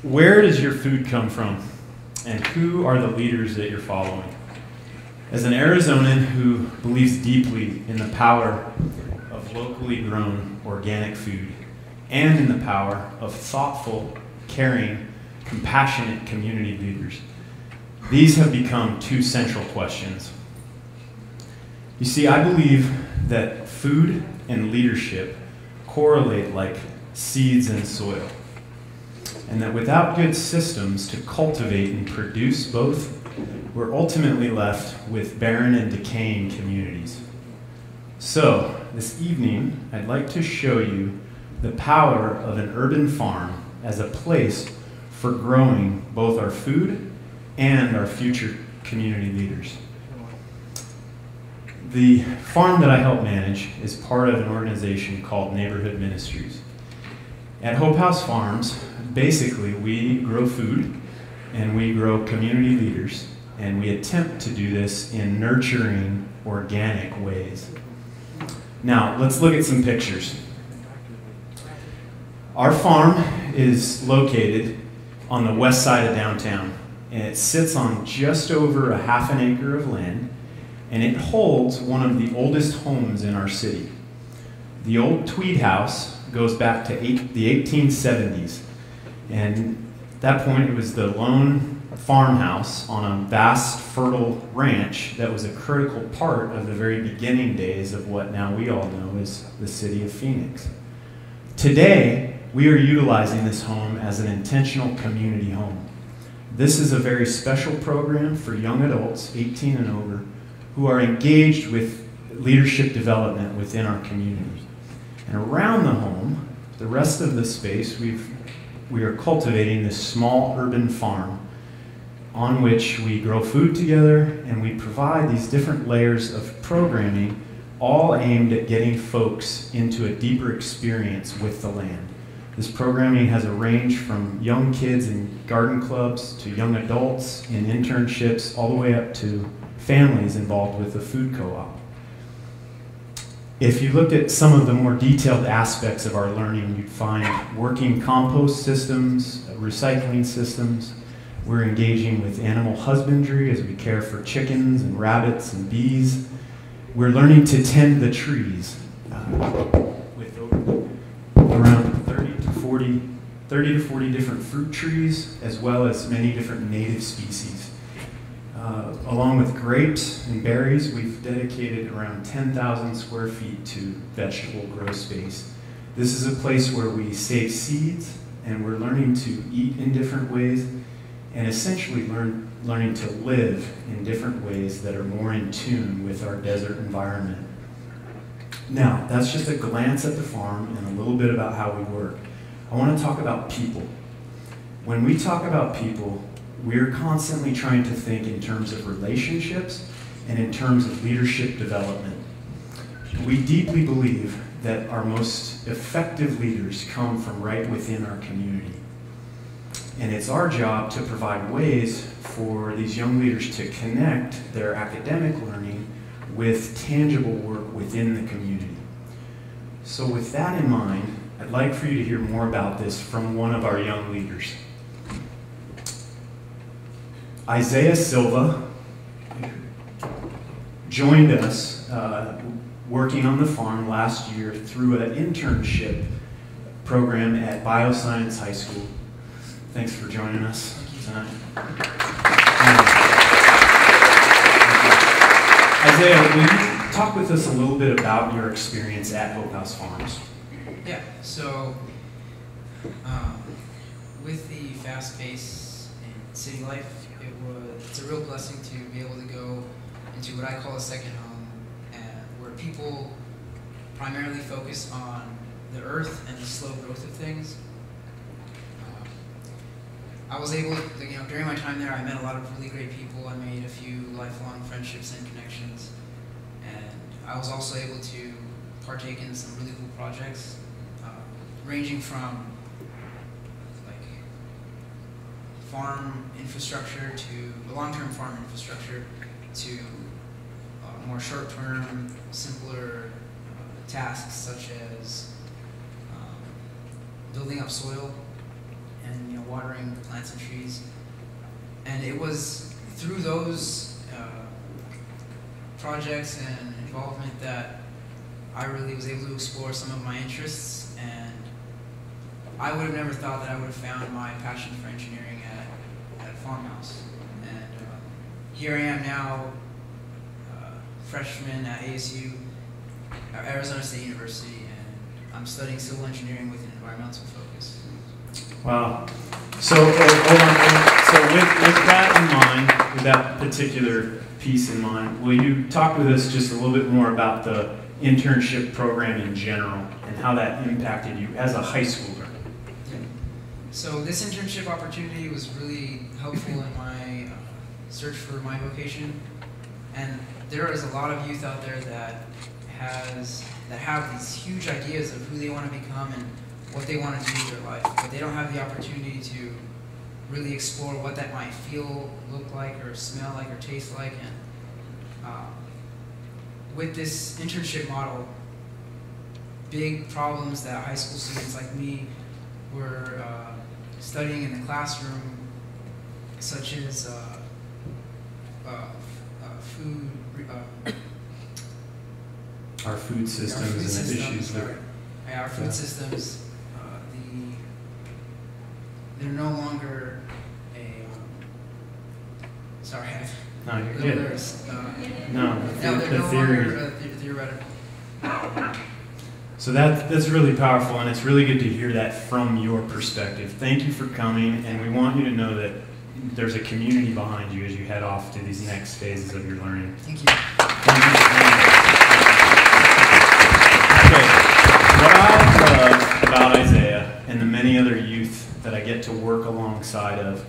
Where does your food come from? And who are the leaders that you're following? As an Arizonan who believes deeply in the power of locally grown organic food and in the power of thoughtful, caring, compassionate community leaders, these have become two central questions. You see, I believe that food and leadership correlate like seeds and soil, and that without good systems to cultivate and produce both, we're ultimately left with barren and decaying communities. So, this evening, I'd like to show you the power of an urban farm as a place for growing both our food and our future community leaders. The farm that I help manage is part of an organization called Neighborhood Ministries. At Hope House Farms, basically we grow food and we grow community leaders, and we attempt to do this in nurturing, organic ways. Now, let's look at some pictures. Our farm is located on the west side of downtown, and it sits on just over a half an acre of land, and it holds one of the oldest homes in our city. The old Tweed House goes back to the 1870s, and at that point it was the lone farmhouse on a vast, fertile ranch that was a critical part of the very beginning days of what now we all know as the city of Phoenix. Today, we are utilizing this home as an intentional community home. This is a very special program for young adults, 18 and over, who are engaged with leadership development within our community. And around the home, the rest of the space, we are cultivating this small urban farm on which we grow food together, and we provide these different layers of programming, all aimed at getting folks into a deeper experience with the land. This programming has a range from young kids in garden clubs to young adults in internships, all the way up to families involved with the food co-op. If you looked at some of the more detailed aspects of our learning, you'd find working compost systems, recycling systems. We're engaging with animal husbandry as we care for chickens and rabbits and bees. We're learning to tend the trees with around 30 to 40 different fruit trees, as well as many different native species. Along with grapes and berries, we've dedicated around 10,000 square feet to vegetable grow space. This is a place where we save seeds, and we're learning to eat in different ways, and essentially learning to live in different ways that are more in tune with our desert environment. Now, that's just a glance at the farm and a little bit about how we work. I want to talk about people. When we talk about people, we're constantly trying to think in terms of relationships and in terms of leadership development. We deeply believe that our most effective leaders come from right within our community. And it's our job to provide ways for these young leaders to connect their academic learning with tangible work within the community. So with that in mind, I'd like for you to hear more about this from one of our young leaders. Isaiah Silva joined us working on the farm last year through an internship program at Bioscience High School. Thanks for joining us tonight. Isaiah, will you talk with us a little bit about your experience at Hope House Farms? Yeah, so with the fast pace in city life, it's a real blessing to be able to go into what I call a second home, where people primarily focus on the earth and the slow growth of things. I was able to, during my time there, I met a lot of really great people. I made a few lifelong friendships and connections, and I was also able to partake in some really cool projects, ranging from farm infrastructure to long-term farm infrastructure to more short-term, simpler tasks such as building up soil and watering plants and trees. And it was through those projects and involvement that I really was able to explore some of my interests, and I would have never thought that I would have found my passion for engineering at Farmhouse. And here I am now, freshman at ASU, Arizona State University, and I'm studying civil engineering with an environmental focus. Wow. So, hold on. So with that in mind, with that particular piece in mind, will you talk with us just a little bit more about the internship program in general and how that impacted you as a high schooler? So this internship opportunity was really helpful in my search for my vocation, and there is a lot of youth out there that have these huge ideas of who they want to become and what they want to do with their life, but they don't have the opportunity to really explore what that might feel, look like, or smell like, or taste like. And with this internship model, big problems that high school students like me were studying in the classroom, such as food, our food systems and the issues there. Yeah, our food systems, they're no longer sorry. No, you're good. They're no longer theoretical. So that's really powerful, and it's really good to hear that from your perspective. Thank you for coming, and we want you to know that there's a community behind you as you head off to these next phases of your learning. Thank you. Thank you. Okay, what I love about Isaiah and the many other youth that I get to work alongside of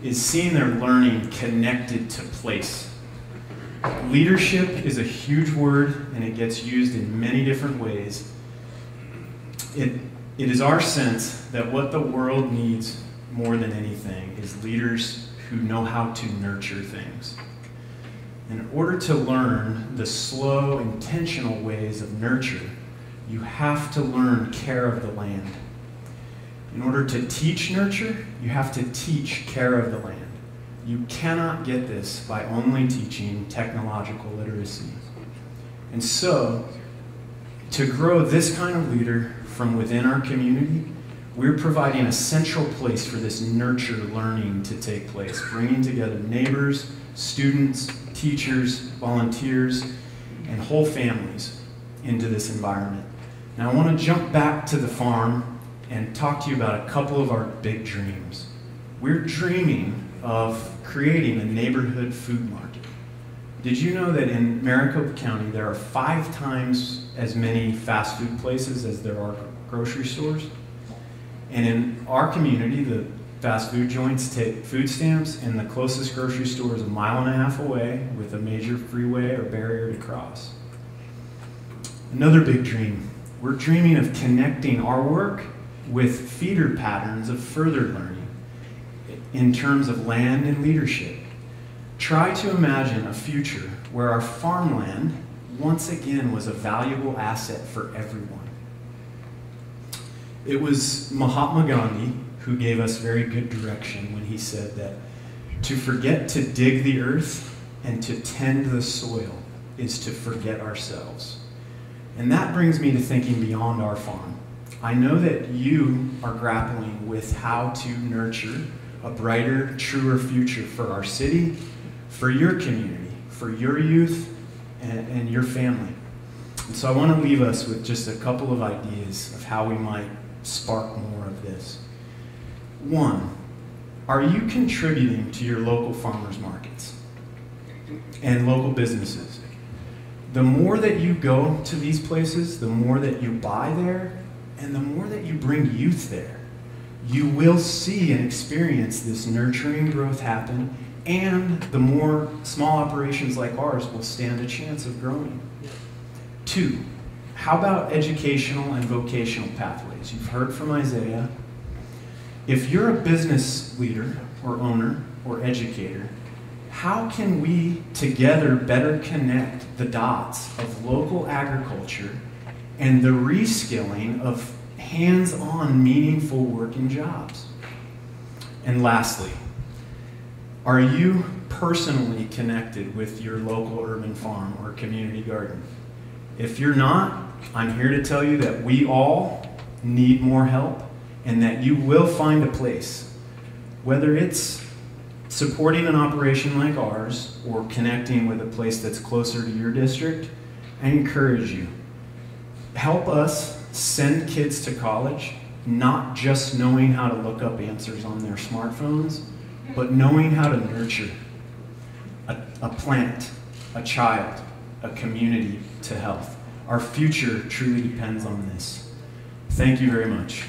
is seeing their learning connected to place. Leadership is a huge word, and it gets used in many different ways. It is our sense that what the world needs more than anything is leaders who know how to nurture things. In order to learn the slow, intentional ways of nurture, you have to learn care of the land. In order to teach nurture, you have to teach care of the land. You cannot get this by only teaching technological literacy. And so, to grow this kind of leader from within our community, we're providing a central place for this nurture learning to take place, bringing together neighbors, students, teachers, volunteers, and whole families into this environment. Now I want to jump back to the farm and talk to you about a couple of our big dreams. We're dreaming of creating a neighborhood food market. Did you know that in Maricopa County there are 5 times as many fast food places as there are grocery stores? And in our community, the fast food joints take food stamps, and the closest grocery store is 1.5 miles away with a major freeway or barrier to cross. Another big dream. We're dreaming of connecting our work with feeder patterns of further learning in terms of land and leadership. Try to imagine a future where our farmland once again was a valuable asset for everyone. It was Mahatma Gandhi who gave us very good direction when he said that to forget to dig the earth and to tend the soil is to forget ourselves. And that brings me to thinking beyond our farm. I know that you are grappling with how to nurture a brighter, truer future for our city, for your community, for your youth, and your family. And so I want to leave us with just a couple of ideas of how we might spark more of this. 1, are you contributing to your local farmers markets and local businesses? The more that you go to these places, the more that you buy there, and the more that you bring youth there, you will see and experience this nurturing growth happen, and the more small operations like ours will stand a chance of growing. 2, how about educational and vocational pathways? You've heard from Isaiah. If you're a business leader or owner or educator, how can we together better connect the dots of local agriculture and the reskilling of hands-on meaningful work and jobs? And lastly, are you personally connected with your local urban farm or community garden? If you're not, I'm here to tell you that we all need more help and that you will find a place. Whether it's supporting an operation like ours or connecting with a place that's closer to your district, I encourage you. Help us send kids to college, not just knowing how to look up answers on their smartphones, but knowing how to nurture a plant, a child, a community to health. Our future truly depends on this. Thank you very much.